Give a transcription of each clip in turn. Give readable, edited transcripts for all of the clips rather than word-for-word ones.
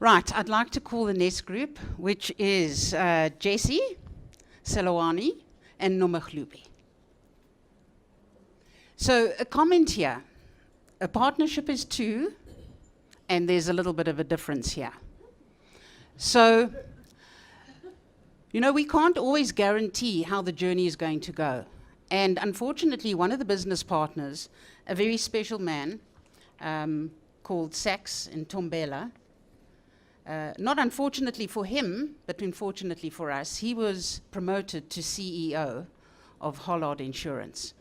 Right, I'd like to call the next group, which is Jessi, Selloane, and Nomahlubi. So a comment here. A partnership is two, and there's a little bit of a difference here. So, you know, we can't always guarantee how the journey is going to go. And unfortunately, one of the business partners, a very special man called Sax in Tombela, not unfortunately for him, but unfortunately for us, he was promoted to CEO of Hollard Insurance.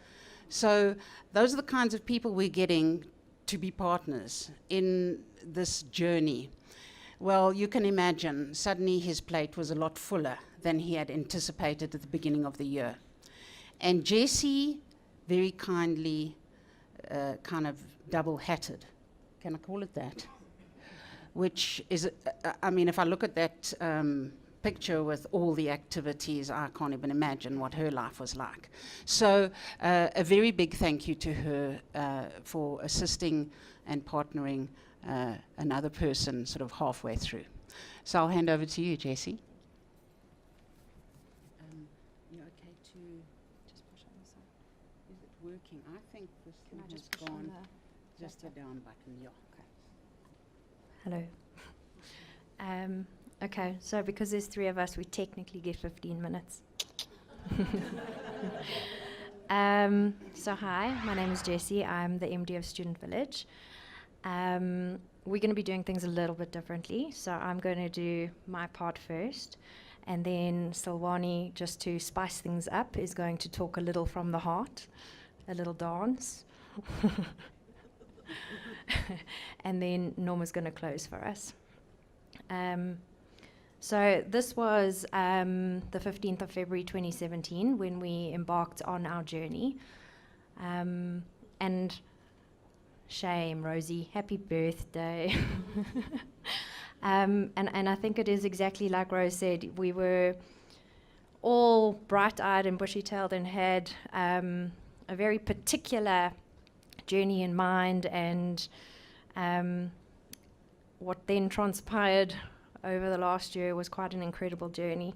So those are the kinds of people we're getting to be partners in this journey. Well, you can imagine, suddenly his plate was a lot fuller than he had anticipated at the beginning of the year. And Jessi very kindly kind of double-hatted. Can I call it that? Which is, I mean, if I look at that picture with all the activities, I can't even imagine what her life was like. So a very big thank you to her for assisting and partnering another person sort of halfway through. So I'll hand over to you, Jessi. You're okay to just push on the side? Is it working? I think this thing has gone. Just the down button, yeah. Hello. Okay, so because there's three of us, we technically get 15 minutes. So hi, my name is Jessi. I'm the MD of Student Village. We're going to be doing things a little bit differently. So I'm going to do my part first, and then Selloane, just to spice things up, is going to talk a little from the heart, a little dance. And then Norma's going to close for us. So this was the 15th of February 2017 when we embarked on our journey. And shame, Rosie, happy birthday. And I think it is exactly like Rose said. We were all bright-eyed and bushy-tailed and had a very particular journey in mind, and what then transpired over the last year was quite an incredible journey.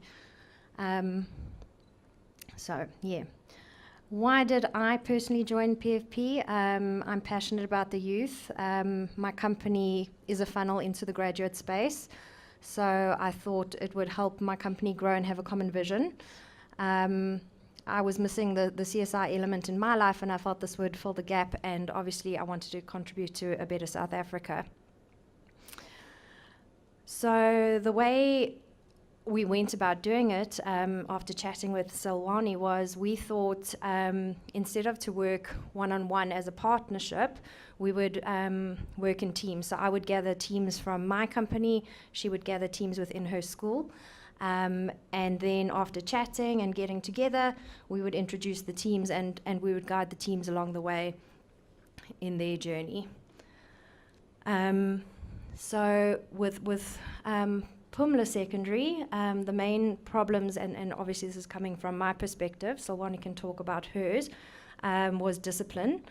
So yeah, why did I personally join PFP? I'm passionate about the youth. My company is a funnel into the graduate space, so I thought it would help my company grow and have a common vision. I was missing the CSI element in my life, and I felt this would fill the gap, and obviously I wanted to contribute to a better South Africa. So the way we went about doing it, after chatting with Selloane, was we thought instead of to work one-on-one as a partnership, we would work in teams. So I would gather teams from my company, she would gather teams within her school. And then after chatting and getting together, we would introduce the teams, and we would guide the teams along the way in their journey. So with Pumla Secondary, the main problems, and obviously this is coming from my perspective, so Selloane can talk about hers, was discipline,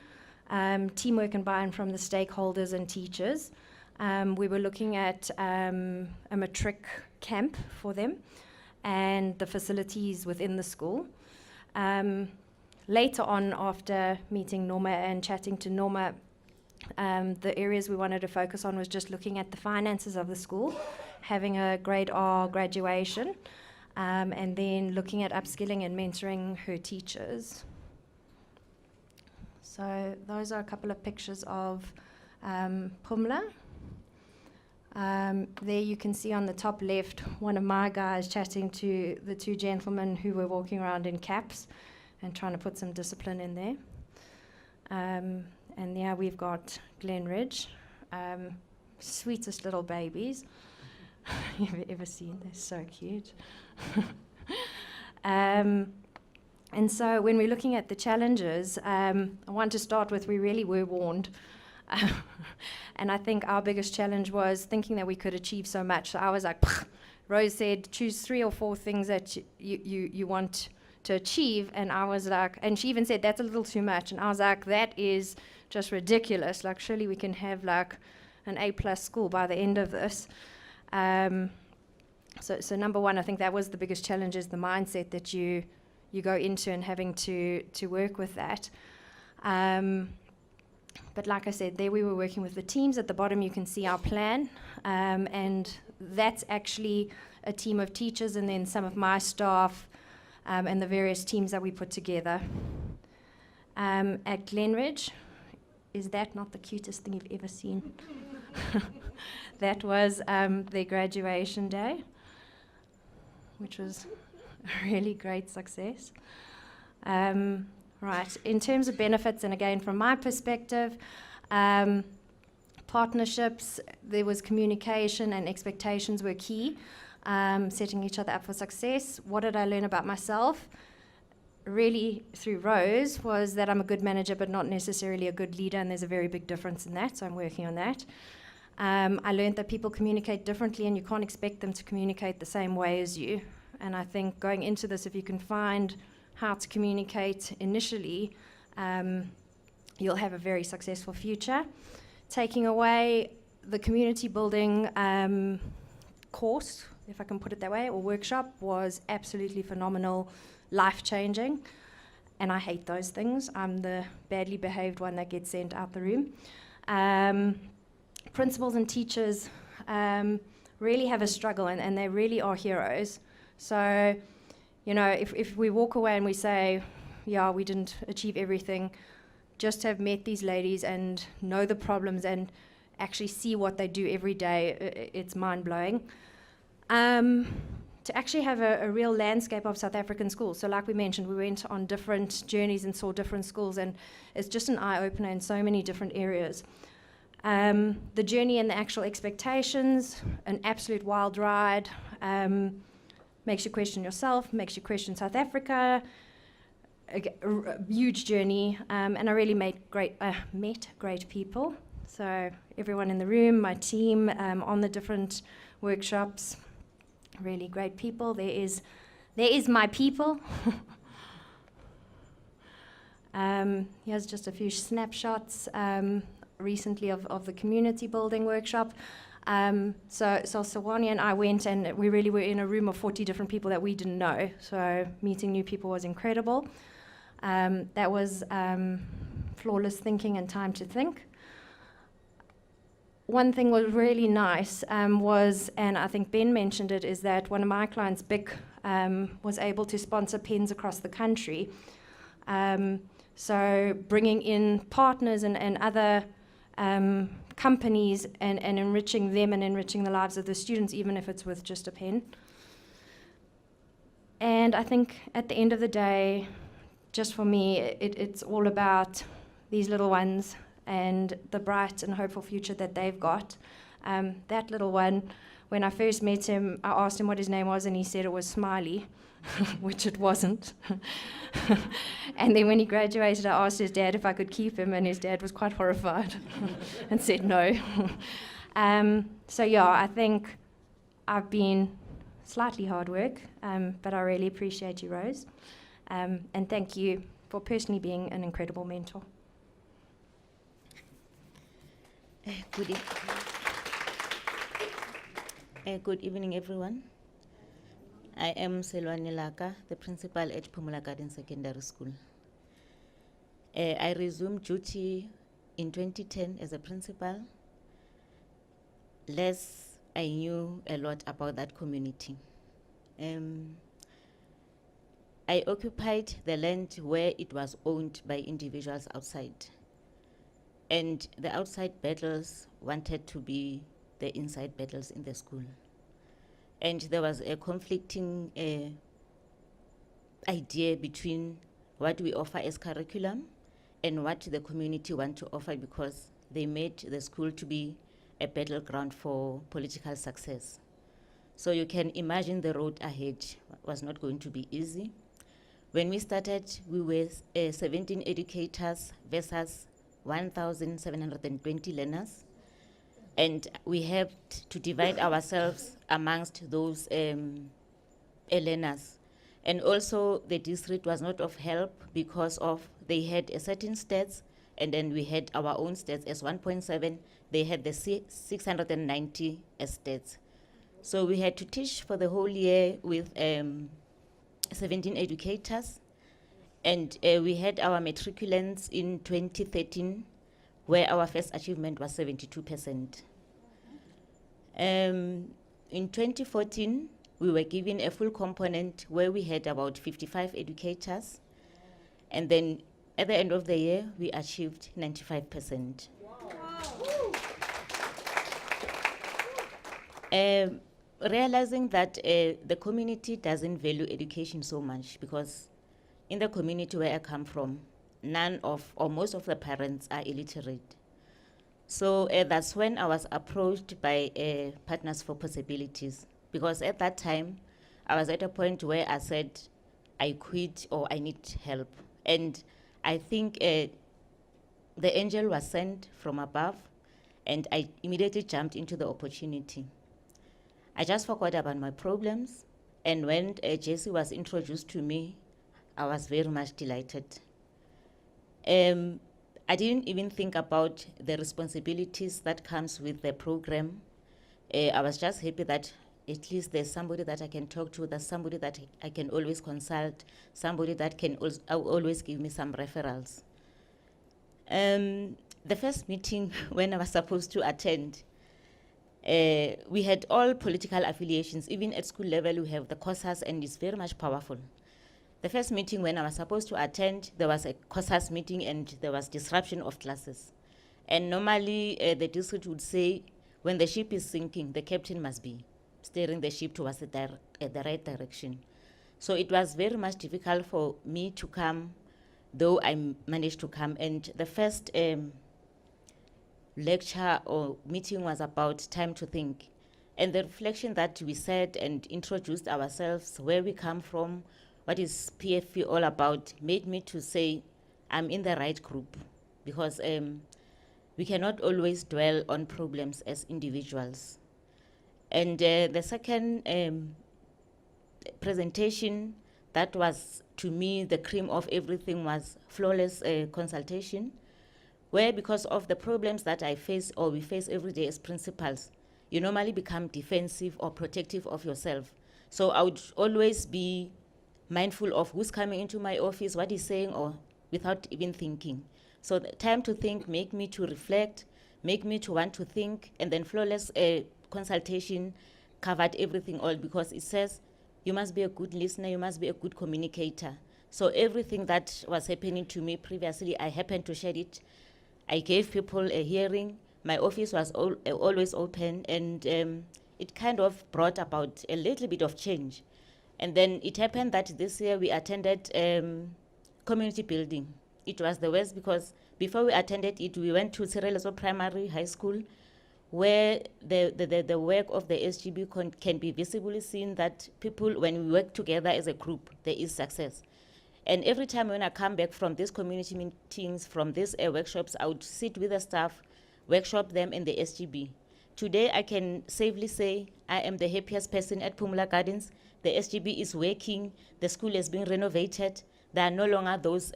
teamwork and buy-in from the stakeholders and teachers. We were looking at a matric camp for them and the facilities within the school. Later on, after meeting Norma and chatting to Norma, the areas we wanted to focus on was just looking at the finances of the school, having a grade R graduation, and then looking at upskilling and mentoring her teachers. So those are a couple of pictures of Pumla. There you can see on the top left one of my guys chatting to the two gentlemen who were walking around in caps and trying to put some discipline in there. And yeah, we've got Glenridge, sweetest little babies you've ever seen. They're so cute. And so when we're looking at the challenges, I want to start with we really were warned. And I think our biggest challenge was thinking that we could achieve so much. So I was like, Rose said, choose 3 or 4 things that you want to achieve. And I was like, and she even said, that's a little too much. And I was like, that is just ridiculous. Like, surely we can have like an A+ school by the end of this. So number one, I think that was the biggest challenge, is the mindset that you go into and having to work with that. But like I said, there we were working with the teams. At the bottom you can see our plan, and that's actually a team of teachers and then some of my staff, and the various teams that we put together. At Glenridge, is that not the cutest thing you've ever seen? That was their graduation day, which was a really great success. Right, in terms of benefits, and again from my perspective, partnerships, there was communication and expectations were key, setting each other up for success. What did I learn about myself? Really through Rose was that I'm a good manager but not necessarily a good leader, and there's a very big difference in that, so I'm working on that. I learned that people communicate differently and you can't expect them to communicate the same way as you. And I think going into this, if you can find how to communicate initially, you'll have a very successful future. Taking away the community building course, if I can put it that way, or workshop, was absolutely phenomenal, life-changing. And I hate those things. I'm the badly behaved one that gets sent out the room. Principals and teachers really have a struggle, and they really are heroes. So, you know, if we walk away and we say, yeah, we didn't achieve everything, just to have met these ladies and know the problems and actually see what they do every day, it's mind-blowing. To actually have a real landscape of South African schools. So like we mentioned, we went on different journeys and saw different schools, and it's just an eye-opener in so many different areas. The journey and the actual expectations, an absolute wild ride, makes you question yourself, makes you question South Africa, a huge journey, and I really met great people. So everyone in the room, my team, on the different workshops, really great people. There is my people. Here's just a few snapshots recently of the community building workshop. So Selloane and I went, and we really were in a room of 40 different people that we didn't know. So meeting new people was incredible. That was flawless thinking and time to think. One thing was really nice was, and I think Ben mentioned it, is that one of my clients, BIC, was able to sponsor pens across the country. So bringing in partners and other companies and enriching them and enriching the lives of the students, even if it's with just a pen. And I think at the end of the day, just for me, it's all about these little ones and the bright and hopeful future that they've got. That little one, when I first met him, I asked him what his name was, and he said it was Smiley, which it wasn't. And then when he graduated, I asked his dad if I could keep him, and his dad was quite horrified and said no. So yeah, I think I've been slightly hard work, but I really appreciate you, Rose. And thank you for personally being an incredible mentor. Good evening, everyone. I am Selloane Laka, the principal at Phumula Garden Secondary School. I resumed duty in 2010 as a principal. Less I knew a lot about that community. I occupied the land where it was owned by individuals outside. And the outside battles wanted to be the inside battles in the school. And there was a conflicting idea between what we offer as curriculum and what the community want to offer, because they made the school to be a battleground for political success. So you can imagine the road ahead was not going to be easy. When we started, we were 17 educators versus 1,720 learners. And we had to divide ourselves amongst those learners. And also the district was not of help because of they had a certain stats, and then we had our own stats as 1.7. They had the 690 as stats. So we had to teach for the whole year with 17 educators. And we had our matriculants in 2013, where our first achievement was 72%. In 2014, we were given a full component where we had about 55 educators. And then at the end of the year, we achieved 95%. Realizing that the community doesn't value education so much, because in the community where I come from, none of, or most of the parents are illiterate. So that's when I was approached by Partners for Possibilities, because at that time, I was at a point where I said, I quit or I need help. And I think the angel was sent from above, and I immediately jumped into the opportunity. I just forgot about my problems, and when Jessi was introduced to me, I was very much delighted. I didn't even think about the responsibilities that comes with the program. I was just happy that at least there's somebody that I can talk to, there's somebody that I can always consult, somebody that can always give me some referrals. The first meeting when I was supposed to attend, we had all political affiliations. Even at school level, we have the COSAS, and it's very much powerful. The first meeting when I was supposed to attend, there was a COSAS meeting and there was disruption of classes. And normally the district would say, when the ship is sinking, the captain must be steering the ship towards the right direction. So it was very much difficult for me to come, though I managed to come. And the first lecture or meeting was about time to think. And the reflection that we said and introduced ourselves, where we come from, what is PFP all about, made me to say, I'm in the right group, because we cannot always dwell on problems as individuals. And the second presentation, that was, to me, the cream of everything, was flawless consultation, where because of the problems that I face or we face every day as principals, you normally become defensive or protective of yourself. So I would always be mindful of who's coming into my office, what he's saying, or without even thinking. So the time to think make me to reflect, make me to want to think, and then flawless consultation covered everything all, because it says you must be a good listener, you must be a good communicator. So everything that was happening to me previously, I happened to share it. I gave people a hearing. My office was always open, and it kind of brought about a little bit of change. And then it happened that this year we attended community building. It was the worst, because before we attended it, we went to Sireleso Primary High School, where the work of the SGB can be visibly seen, that people, when we work together as a group, there is success. And every time when I come back from these community meetings, from these workshops, I would sit with the staff, workshop them in the SGB. Today, I can safely say I am the happiest person at Pumula Gardens. The SGB is working, the school is being renovated. There are no longer those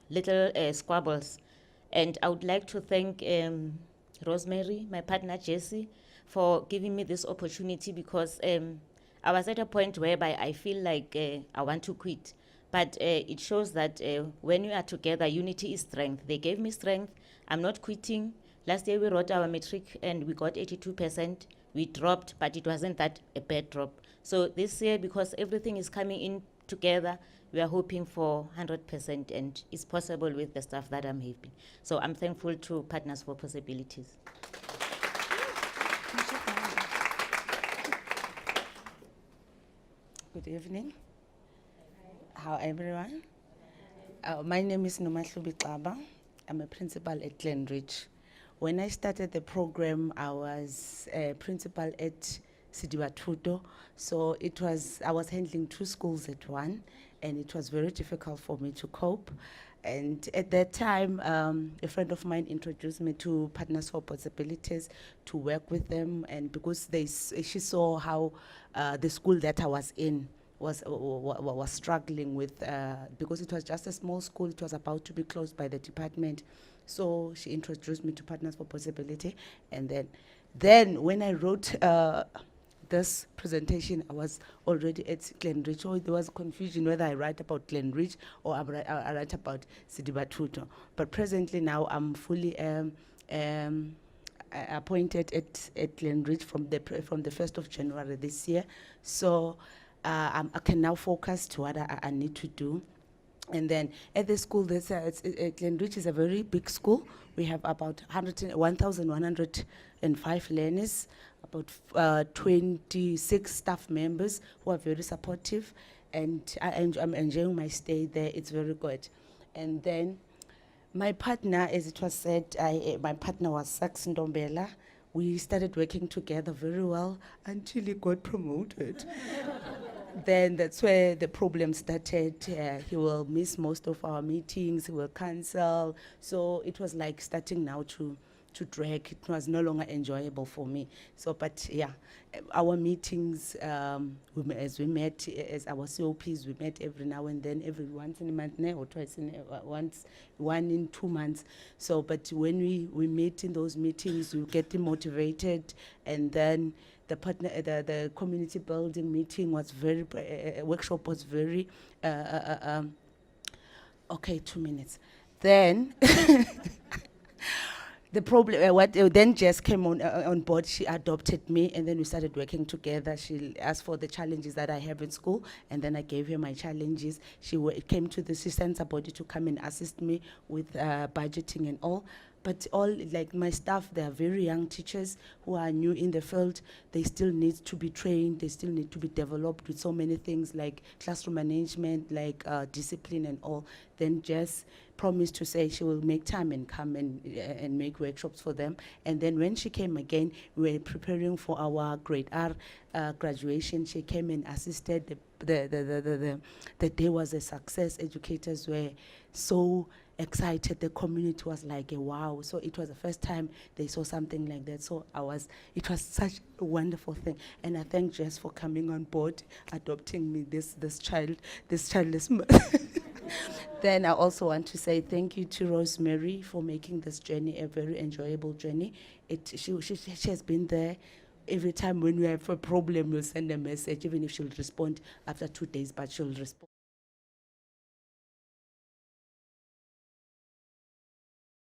little squabbles. And I would like to thank Rosemary, my partner Jessi, for giving me this opportunity, because I was at a point whereby I feel like I want to quit. But it shows that when we are together, unity is strength. They gave me strength. I'm not quitting. Last year we wrote our matric and we got 82%. We dropped, but it wasn't that a bad drop. So this year, because everything is coming in together, we are hoping for 100%, and it's possible with the staff that I'm having. So I'm thankful to Partners for Possibilities. Good evening. How everyone? My name is Nomahlubi Xaba. I'm a principal at Glenridge. When I started the program, I was a principal at Sidiwatuto. So I was handling 2 schools at one, and it was very difficult for me to cope. And at that time, a friend of mine introduced me to Partners for Possibilities to work with them, and because she saw how the school that I was in was struggling with, because it was just a small school, it was about to be closed by the department. So she introduced me to Partners for Possibility, and then when I wrote the this presentation, I was already at Glenridge. So there was confusion whether I write about Glenridge or I write about Sidibatuto. But presently now I'm fully appointed at Glenridge from the 1st of January this year. So I can now focus to what I need to do. And then at the school, Glenridge is a very big school. We have about 1,105 learners, about 26 staff members who are very supportive, and I'm enjoying my stay there. It's very good. And then my partner, as it was said, my partner was Sax Ndombela. We started working together very well until he got promoted. Then that's where the problem started. He will miss most of our meetings, he will cancel. So it was like starting now to drag. It was no longer enjoyable for me. So, but yeah, our meetings, as we met, as our COPs, we met every now and then, every once in a month, or twice one in 2 months. So, but when we meet in those meetings, we get motivated, and then the community building meeting was very, workshop was very, okay, 2 minutes. Then, the problem, then Jess came on board, she adopted me, and then we started working together. She asked for the challenges that I have in school, and then I gave her my challenges. She sent somebody to come and assist me with budgeting and all. But all, like my staff, they are very young teachers who are new in the field. They still need to be trained. They still need to be developed with so many things like classroom management, like discipline and all. Then Jess promised to say she will make time and come and make workshops for them. And then when she came again, we were preparing for our grade R graduation. She came and assisted. The day was a success. Educators were so excited. The community was like a wow. So it was the first time they saw something like that. So it was such a wonderful thing. And I thank Jess for coming on board, adopting me, this childless mother. Then I also want to say thank you to Rosemary for making this journey a very enjoyable journey. She has been there. Every time when we have a problem, we'll send a message, even if she'll respond after 2 days, but she'll respond.